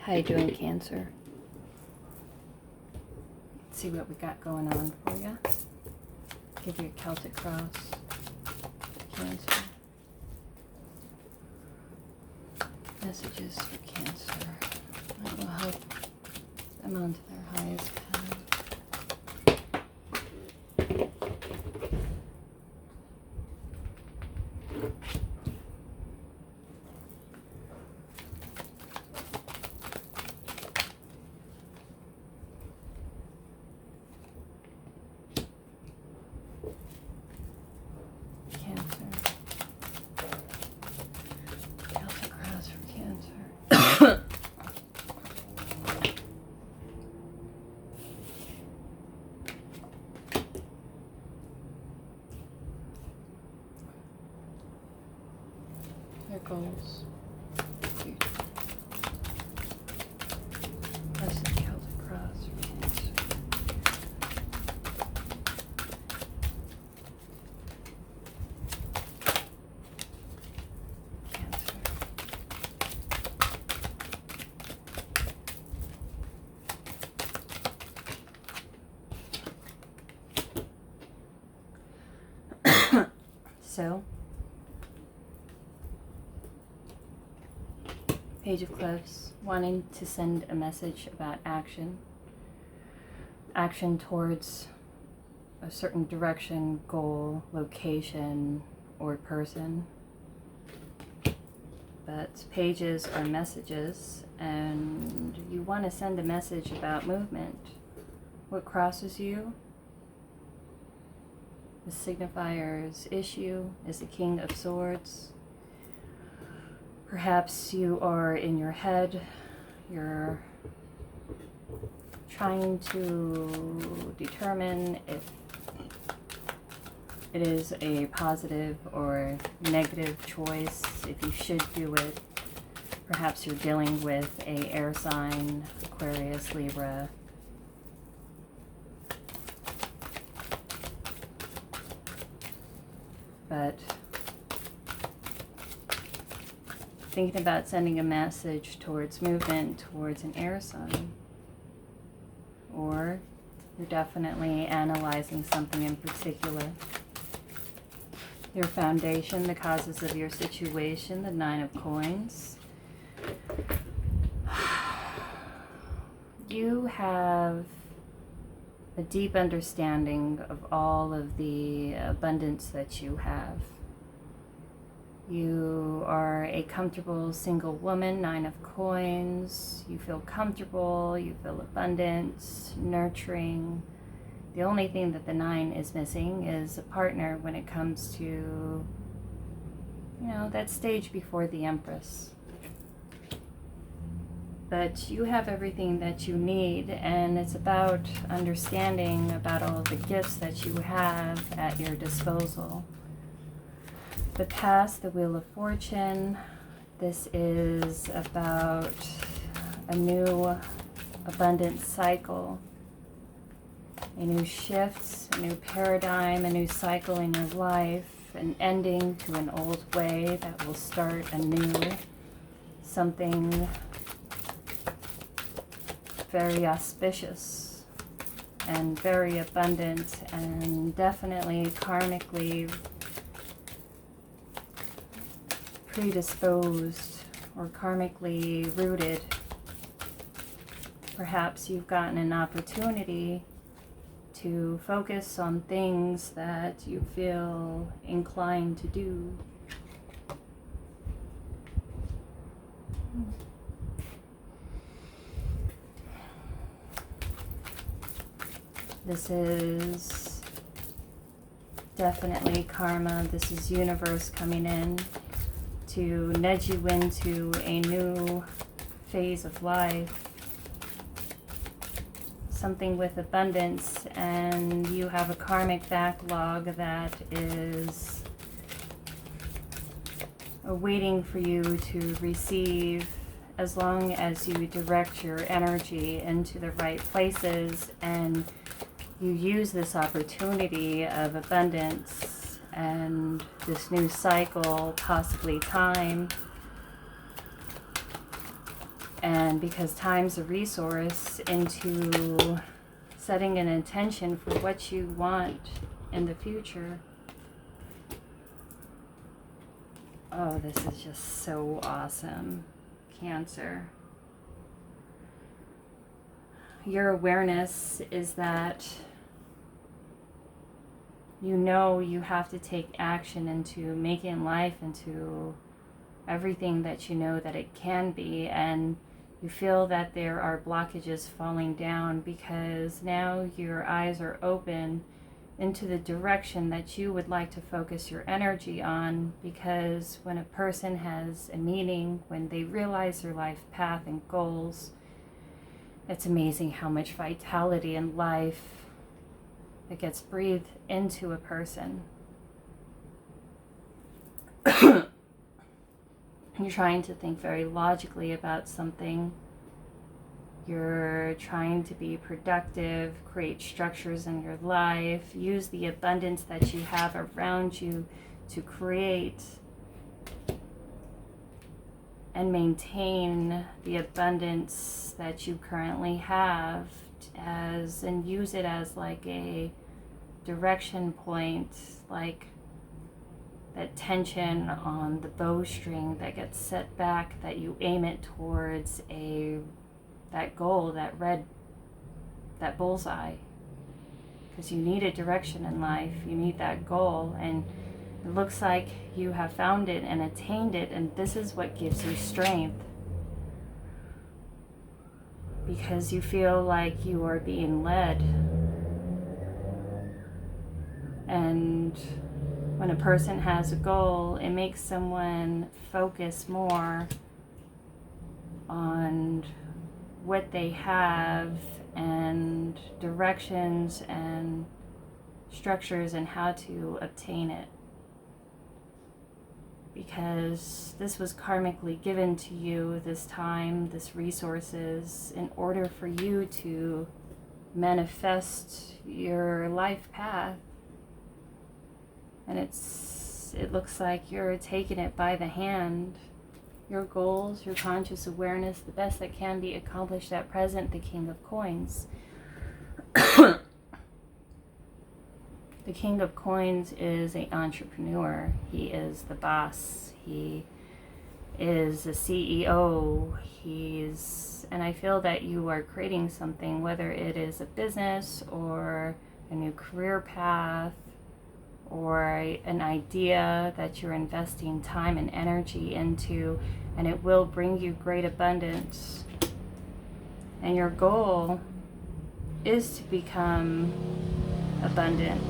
How you doing, Cancer? Let's see what we got going on for you. Give you a Celtic cross, Cancer. Messages for Cancer. That will help them onto their highest path. Their goals. Blessed Celtic cross for Cancer. Cancer. So, Page of Cliffs, wanting to send a message about action towards a certain direction, goal, location, or person. But pages are messages, and you want to send a message about movement. What crosses you? The signifier's issue is the King of Swords. Perhaps you are in your head, you're trying to determine if it is a positive or negative choice, if you should do it. Perhaps you're dealing with a air sign, Aquarius, Libra. But thinking about sending a message towards movement, towards an air sign. Or you're definitely analyzing something in particular. Your foundation, the causes of your situation, the Nine of Coins. You have a deep understanding of all of the abundance that you have. You are a comfortable single woman, Nine of Coins. You feel comfortable, you feel abundant, nurturing. The only thing that the Nine is missing is a partner when it comes to, that stage before the Empress. But you have everything that you need, and it's about understanding about all of the gifts that you have at your disposal. The past, the Wheel of Fortune. This is about a new abundant cycle, a new shift, a new paradigm, a new cycle in your life, an ending to an old way that will start anew, something very auspicious and very abundant and definitely karmically predisposed or karmically rooted. Perhaps you've gotten an opportunity to focus on things that you feel inclined to do. This is definitely karma. This is universe coming in to nudge you into a new phase of life. Something with abundance, and you have a karmic backlog that is waiting for you to receive, as long as you direct your energy into the right places and you use this opportunity of abundance and this new cycle, possibly time, And because time's a resource, into setting an intention for what you want in the future. Oh, this is just so awesome, Cancer. Your awareness is that you know you have to take action into making life into everything that you know that it can be, and you feel that there are blockages falling down because now your eyes are open into the direction that you would like to focus your energy on. Because when a person has a meaning, when they realize their life path and goals, it's amazing how much vitality and life that gets breathed into a person. You're trying to think very logically about something. You're trying to be productive, create structures in your life, use the abundance that you have around you to create and maintain the abundance that you currently have, and use it as like a direction point, like that tension on the bowstring that gets set back, that you aim it towards that goal, that bullseye. Because you need a direction in life, you need that goal, and it looks like you have found it and attained it, and this is what gives you strength. Because you feel like you are being led. And when a person has a goal, it makes someone focus more on what they have and directions and structures and how to obtain it. Because this was karmically given to you, this time, this resources, in order for you to manifest your life path. And it looks like you're taking it by the hand. Your goals, your conscious awareness, the best that can be accomplished at present, the King of Coins. The King of Coins is an entrepreneur. He is the boss. He is a CEO. And I feel that you are creating something, whether it is a business or a new career path or an idea that you're investing time and energy into, and it will bring you great abundance. And your goal is to become abundant.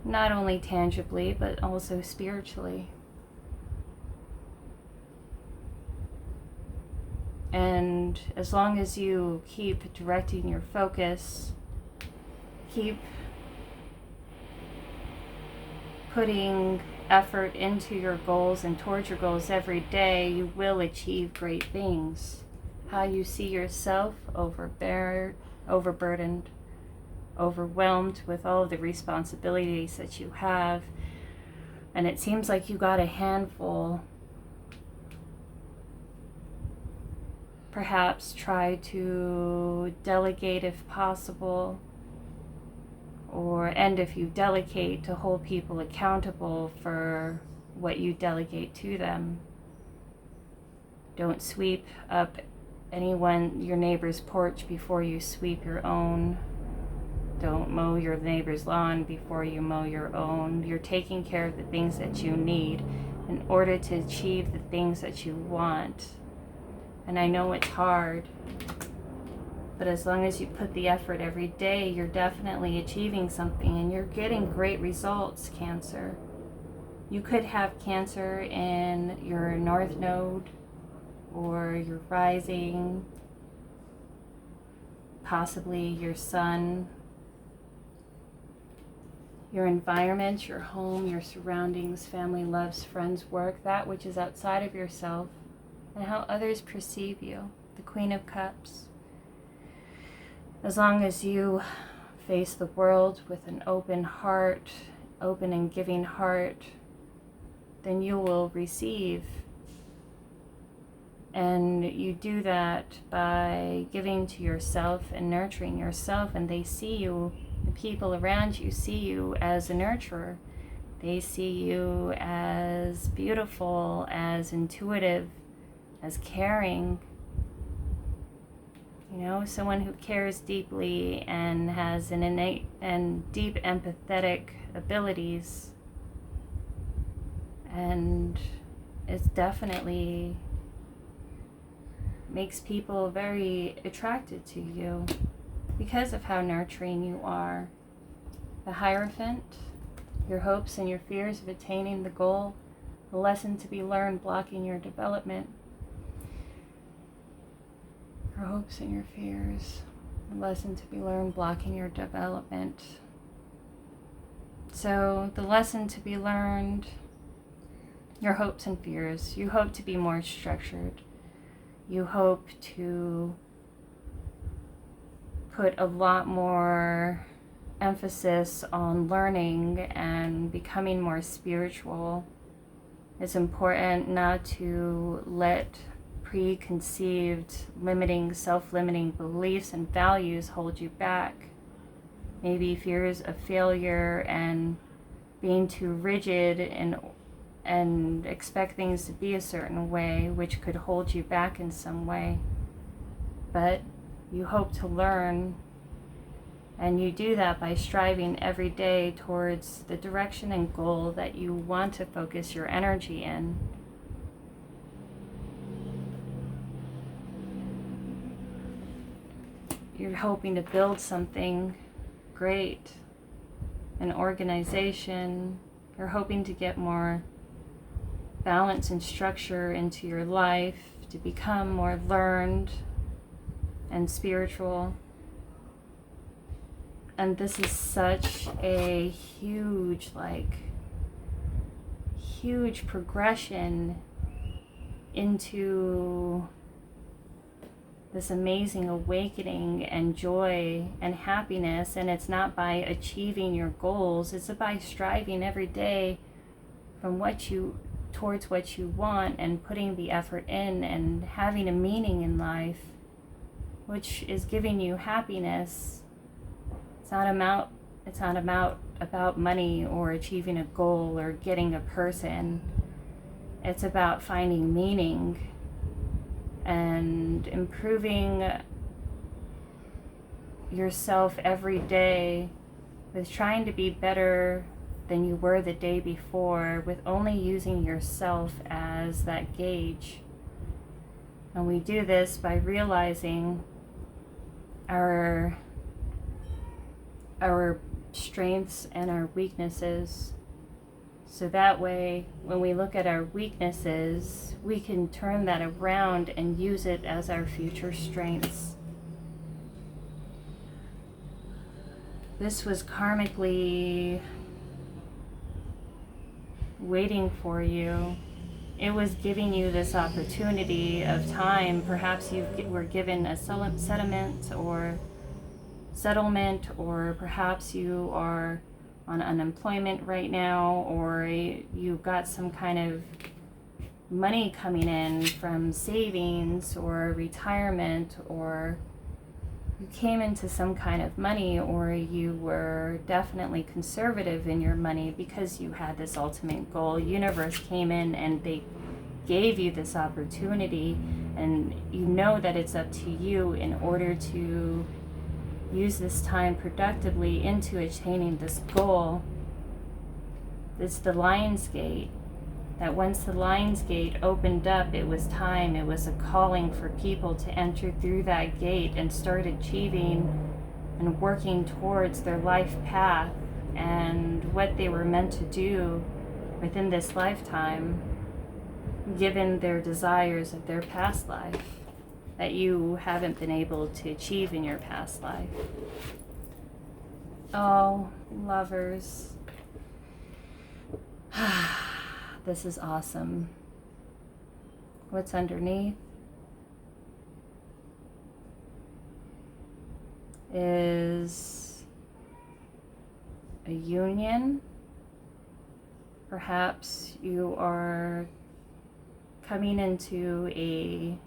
Not only tangibly, but also spiritually. And as long as you keep directing your focus, keep putting effort into your goals and towards your goals every day, you will achieve great things. How you see yourself overburdened, overwhelmed with all of the responsibilities that you have, and it seems like you got a handful. Perhaps try to delegate if possible, and if you delegate, to hold people accountable for what you delegate to them. Don't sweep up your neighbor's porch before you sweep your own. Don't mow your neighbor's lawn before you mow your own. You're taking care of the things that you need in order to achieve the things that you want. And I know it's hard, but as long as you put the effort every day, you're definitely achieving something, and you're getting great results, Cancer. You could have Cancer in your North Node or your rising, possibly your Sun. Your environment, your home, your surroundings, family, loves, friends, work, that which is outside of yourself, and how others perceive you, the Queen of Cups. As long as you face the world with an open heart, open and giving heart, then you will receive And you do that by giving to yourself and nurturing yourself, and they see you, the people around you see you as a nurturer. They see you as beautiful, as intuitive, as caring. You know, someone who cares deeply and has an innate and deep empathetic abilities. And it's definitely makes people very attracted to you because of how nurturing you are. The Hierophant, your hopes and your fears of attaining the goal, the lesson to be learned blocking your development. Your hopes and your fears, the lesson to be learned blocking your development. So the lesson to be learned, your hopes and fears, you hope to be more structured. You hope to put a lot more emphasis on learning and becoming more spiritual. It's important not to let preconceived, limiting, self-limiting beliefs and values hold you back. Maybe fears of failure and being too rigid and expect things to be a certain way, which could hold you back in some way. But you hope to learn, and you do that by striving every day towards the direction and goal that you want to focus your energy in. You're hoping to build something great, an organization. You're hoping to get more balance and structure into your life, to become more learned and spiritual. And this is such a huge progression into this amazing awakening and joy and happiness. And it's not by achieving your goals, it's by striving every day towards what you want and putting the effort in and having a meaning in life, which is giving you happiness. It's not about money or achieving a goal or getting a person. It's about finding meaning and improving yourself every day with trying to be better than you were the day before, with only using yourself as that gauge. And we do this by realizing our strengths and our weaknesses. So that way, when we look at our weaknesses, we can turn that around and use it as our future strengths. This was karmically waiting for you. It was giving you this opportunity of time. Perhaps you were given a settlement, or perhaps you are on unemployment right now, or you got some kind of money coming in from savings or retirement, or you came into some kind of money, or you were definitely conservative in your money because you had this ultimate goal. Universe came in and they gave you this opportunity, and you know that it's up to you in order to use this time productively into attaining this goal. It's the Lion's Gate. That once the Lion's Gate opened up, it was time, it was a calling for people to enter through that gate and start achieving and working towards their life path and what they were meant to do within this lifetime, given their desires of their past life that you haven't been able to achieve in your past life. Oh, lovers. This is awesome. What's underneath is a union. Perhaps you are coming into a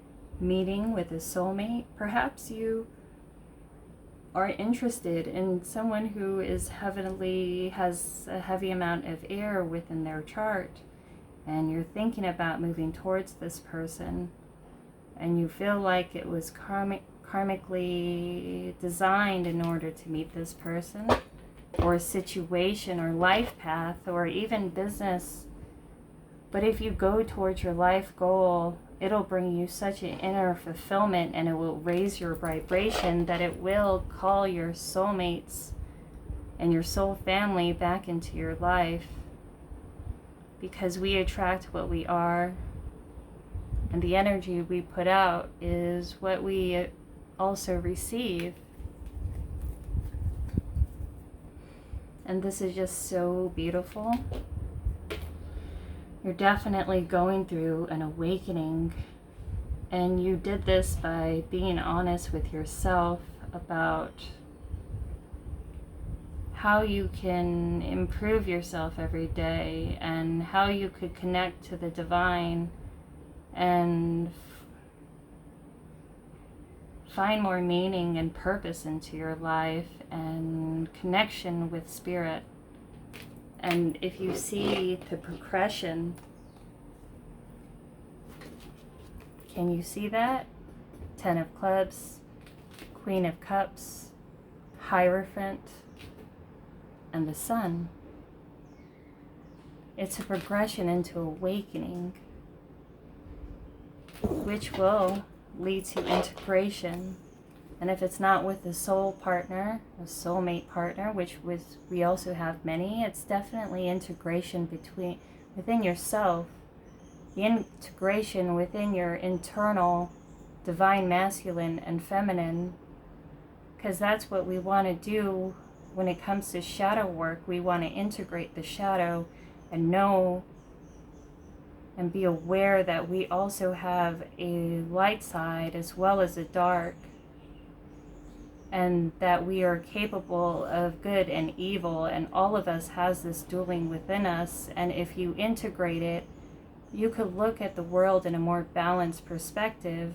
meeting with a soulmate. Perhaps you are interested in someone who has a heavy amount of air within their chart, and you're thinking about moving towards this person, and you feel like it was karmically designed in order to meet this person, or situation, or life path, or even business. But if you go towards your life goal, it'll bring you such an inner fulfillment, and it will raise your vibration that it will call your soulmates and your soul family back into your life, because we attract what we are, and the energy we put out is what we also receive. And this is just so beautiful. You're definitely going through an awakening, and you did this by being honest with yourself about how you can improve yourself every day, and how you could connect to the divine and find more meaning and purpose into your life and connection with spirit. And if you see the progression, can you see that? 10 of Clubs, Queen of Cups, Hierophant, and the Sun. It's a progression into awakening, which will lead to integration. And if it's not with a soul partner, a soulmate partner, we also have many, it's definitely integration within yourself, the integration within your internal divine masculine and feminine, because that's what we want to do when it comes to shadow work. We want to integrate the shadow and know and be aware that we also have a light side as well as a dark, and that we are capable of good and evil, and all of us has this dueling within us. And if you integrate it, you could look at the world in a more balanced perspective,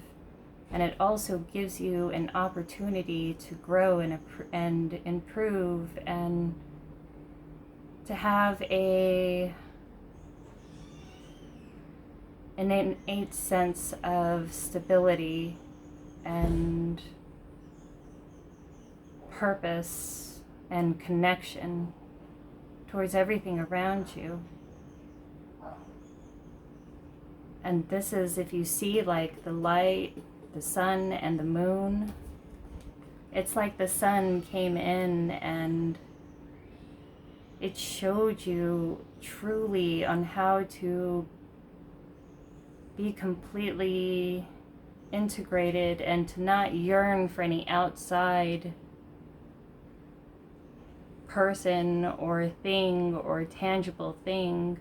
and it also gives you an opportunity to grow and improve, and to have an innate sense of stability and purpose and connection towards everything around you. And this is, if you see like the light, the sun and the moon, it's like the sun came in and it showed you truly on how to be completely integrated, and to not yearn for any outside person or thing or tangible thing,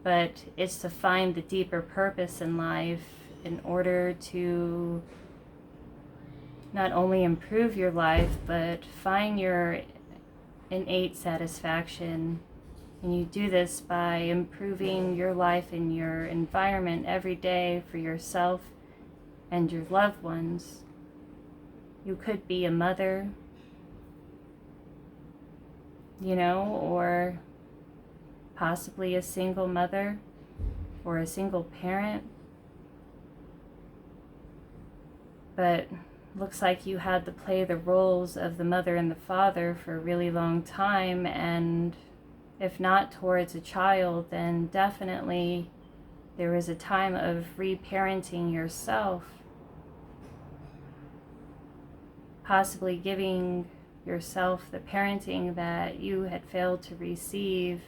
but it's to find the deeper purpose in life in order to not only improve your life, but find your innate satisfaction. And you do this by improving your life and your environment every day for yourself and your loved ones. You could be a mother, or possibly a single mother or a single parent. But looks like you had to play the roles of the mother and the father for a really long time, and if not towards a child, then definitely there was a time of reparenting yourself, possibly giving yourself the parenting that you had failed to receive,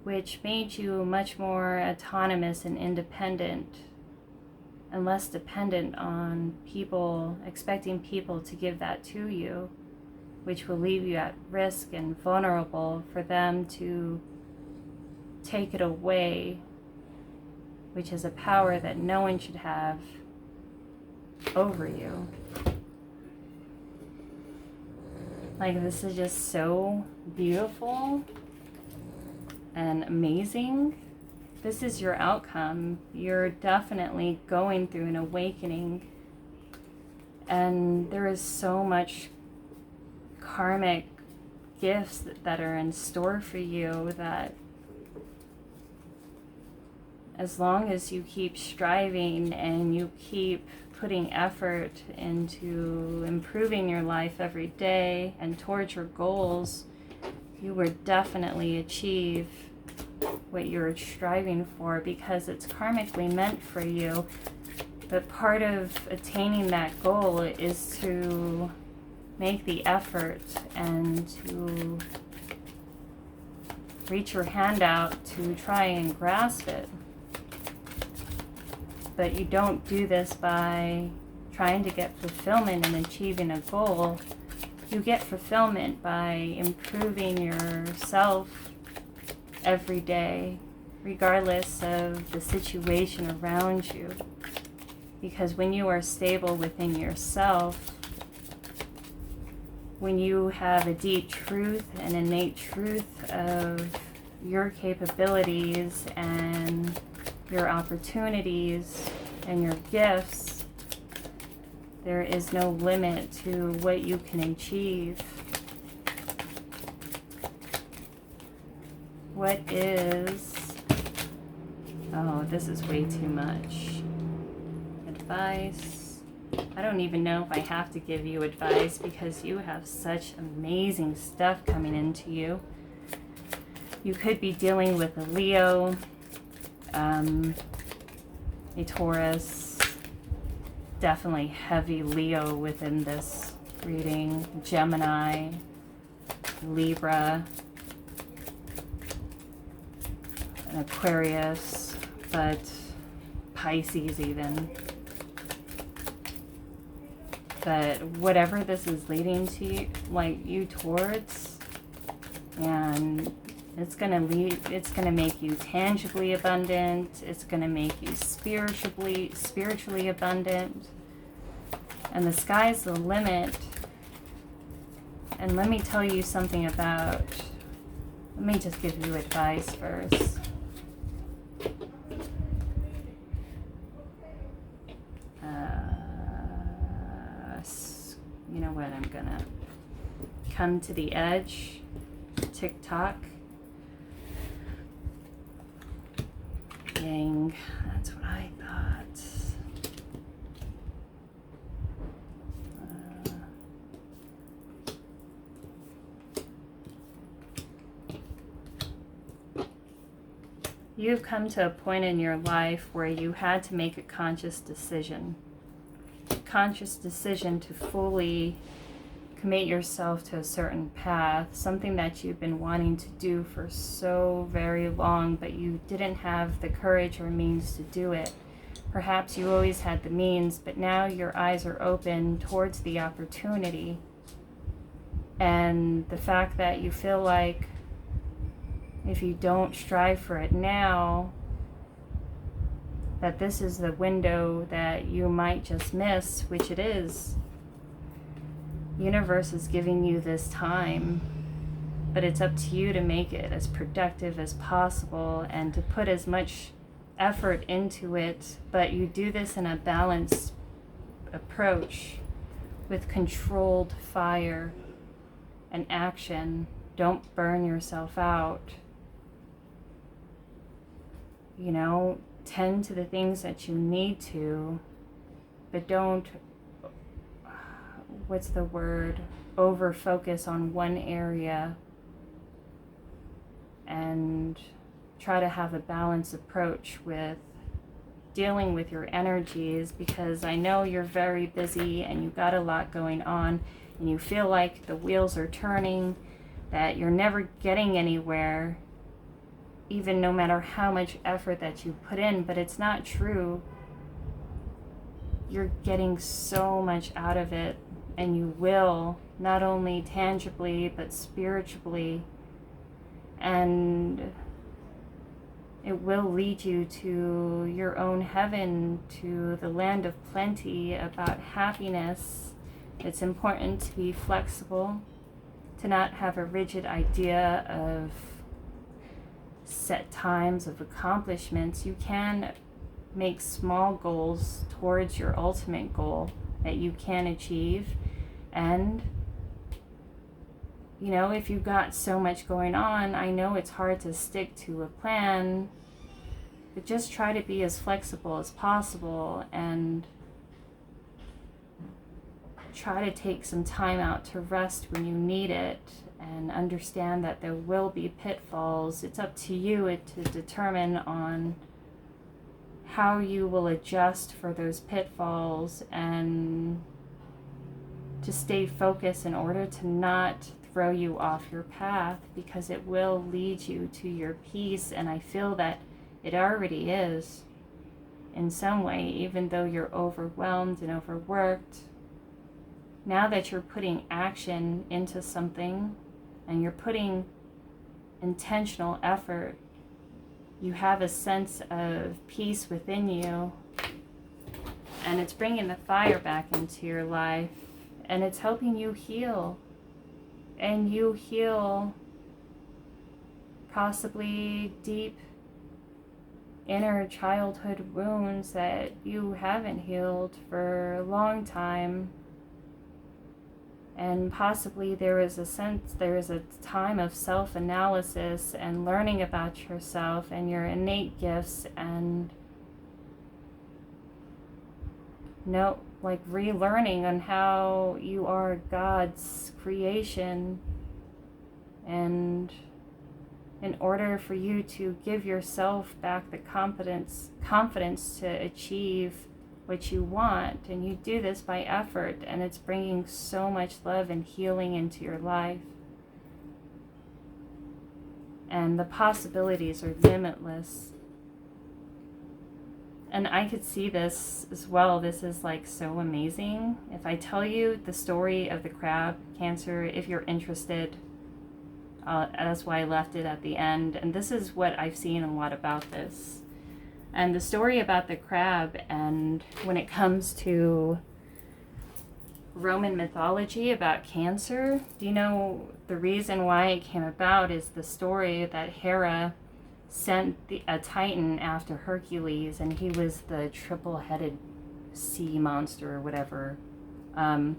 which made you much more autonomous and independent, and less dependent on people, expecting people to give that to you, which will leave you at risk and vulnerable for them to take it away, which is a power that no one should have over you. Like, this is just so beautiful and amazing. this is your outcome. You're definitely going through an awakening, and there is so much karmic gifts that are in store for you, that as long as you keep striving and you keep putting effort into improving your life every day and towards your goals, you will definitely achieve what you're striving for, because it's karmically meant for you. But part of attaining that goal is to make the effort and to reach your hand out to try and grasp it. But you don't do this by trying to get fulfillment and achieving a goal. You get fulfillment by improving yourself every day, regardless of the situation around you. Because when you are stable within yourself, when you have a deep truth, an innate truth of your capabilities and your opportunities and your gifts, there is no limit to what you can achieve. What is, oh, this is way too much. Advice. I don't even know if I have to give you advice, because you have such amazing stuff coming into you. You could be dealing with a Leo, a Taurus, definitely heavy Leo within this reading, Gemini, Libra, an Aquarius, but Pisces even. But whatever this is leading to you, like you towards, and it's gonna make you tangibly abundant. It's gonna make you spiritually abundant. And the sky's the limit. And let me tell you something about, let me just give you advice first. You know what, I'm gonna come to the edge, TikTok. Dang, that's what I thought. You've come to a point in your life where you had to make a conscious decision to fully commit yourself to a certain path, something that you've been wanting to do for so very long, but you didn't have the courage or means to do it. Perhaps you always had the means, but now your eyes are open towards the opportunity. And the fact that you feel like if you don't strive for it now, that this is the window that you might just miss, which it is. Universe is giving you this time, but it's up to you to make it as productive as possible and to put as much effort into it. But you do this in a balanced approach with controlled fire and action. Don't burn yourself out. You know, tend to the things that you need to, but don't, what's the word, over focus on one area, and try to have a balanced approach with dealing with your energies, because I know you're very busy and you've got a lot going on and you feel like the wheels are turning, that you're never getting anywhere, even no matter how much effort that you put in. But it's not true. You're getting so much out of it, and you will, not only tangibly but spiritually, and it will lead you to your own heaven, to the land of plenty, about happiness. It's important to be flexible, to not have a rigid idea of set times of accomplishments. You can make small goals towards your ultimate goal that you can achieve. And if you've got so much going on, I know it's hard to stick to a plan, but just try to be as flexible as possible and try to take some time out to rest when you need it, and understand that there will be pitfalls. It's up to you to determine on how you will adjust for those pitfalls and to stay focused in order to not throw you off your path, because it will lead you to your peace. And I feel that it already is in some way, even though you're overwhelmed and overworked. Now that you're putting action into something and you're putting intentional effort, you have a sense of peace within you, and it's bringing the fire back into your life, and it's helping you heal. And you heal possibly deep inner childhood wounds that you haven't healed for a long time. And possibly there is a time of self-analysis and learning about yourself and your innate gifts, and relearning on how you are God's creation. And in order for you to give yourself back the confidence to achieve what you want, and you do this by effort, and it's bringing so much love and healing into your life, and the possibilities are limitless. And I could see this as well. This is so amazing. If I tell you the story of the crab cancer, if you're interested, that's why I left it at the end. And this is what I've seen a lot about this. And the story about the crab, and when it comes to Roman mythology about cancer, do you know the reason why it came about is the story that Hera sent a Titan after Hercules, and he was the triple-headed sea monster or whatever. And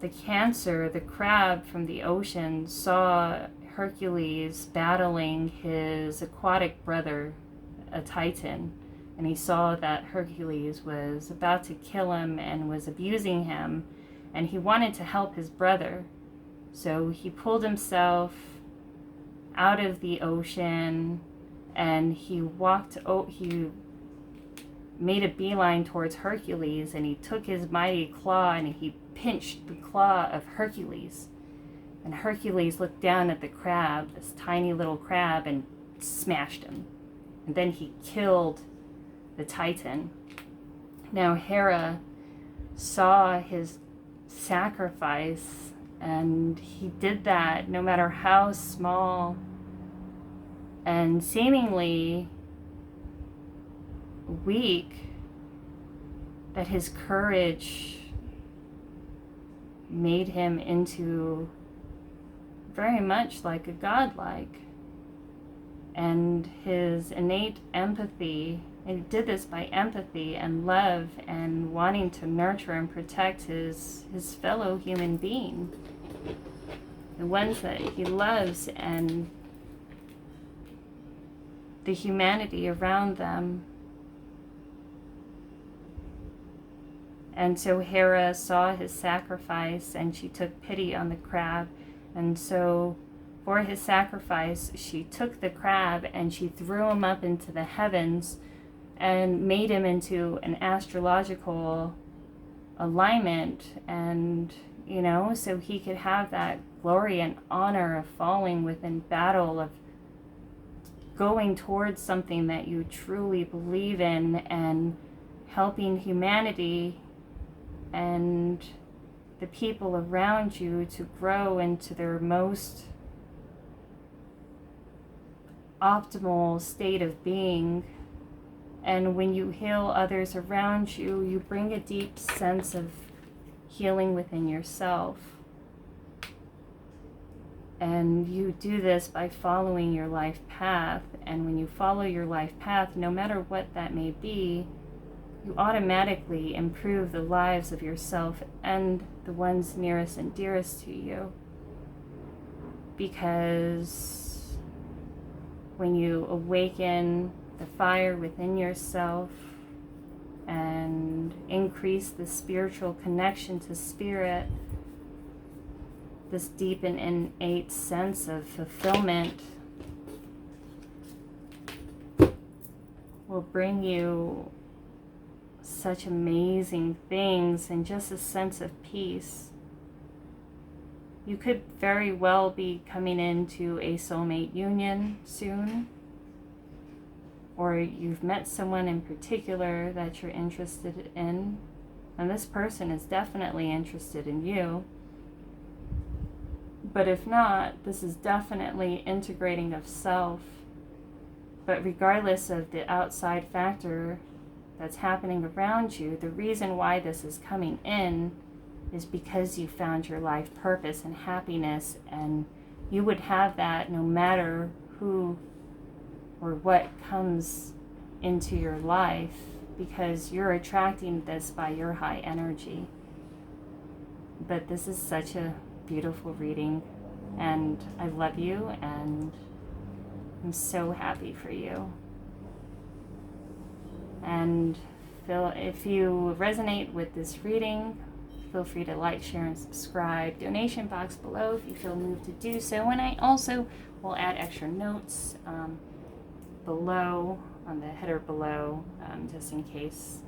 the crab from the ocean, saw Hercules battling his aquatic brother, a Titan, and he saw that Hercules was about to kill him and was abusing him, and he wanted to help his brother. So he pulled himself out of the ocean, and he made a beeline towards Hercules, and he took his mighty claw and he pinched the claw of Hercules. And Hercules looked down at the crab, this tiny little crab, and smashed him. And then he killed the Titan. Now Hera saw his sacrifice, and he did that no matter how small and seemingly weak, that his courage made him into very much like a godlike. And his innate empathy, and he did this by empathy and love and wanting to nurture and protect his fellow human being, the ones that he loves, and the humanity around them. And so Hera saw his sacrifice, and she took pity on the crab. And so for his sacrifice, she took the crab and she threw him up into the heavens and made him into an astrological alignment. And, so he could have that glory and honor of falling within battle, of going towards something that you truly believe in, and helping humanity and the people around you to grow into their most optimal state of being. And when you heal others around you, you bring a deep sense of healing within yourself. And you do this by following your life path. And when you follow your life path, no matter what that may be, you automatically improve the lives of yourself and the ones nearest and dearest to you. Because when you awaken the fire within yourself and increase the spiritual connection to spirit, this deep and innate sense of fulfillment will bring you such amazing things and just a sense of peace. You could very well be coming into a soulmate union soon, or you've met someone in particular that you're interested in, and this person is definitely interested in you. But if not, this is definitely integrating of self. But regardless of the outside factor that's happening around you, the reason why this is coming in is because you found your life purpose and happiness, and you would have that no matter who or what comes into your life, because you're attracting this by your high energy. But this is such a beautiful reading, and I love you, and I'm so happy for you. And if you resonate with this reading, feel free to like, share, and subscribe. Donation box below if you feel moved to do so. And I also will add extra notes below, on the header below, just in case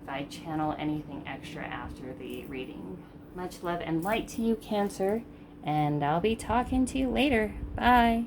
if I channel anything extra after the reading. Much love and light to you, Cancer, and I'll be talking to you later. Bye.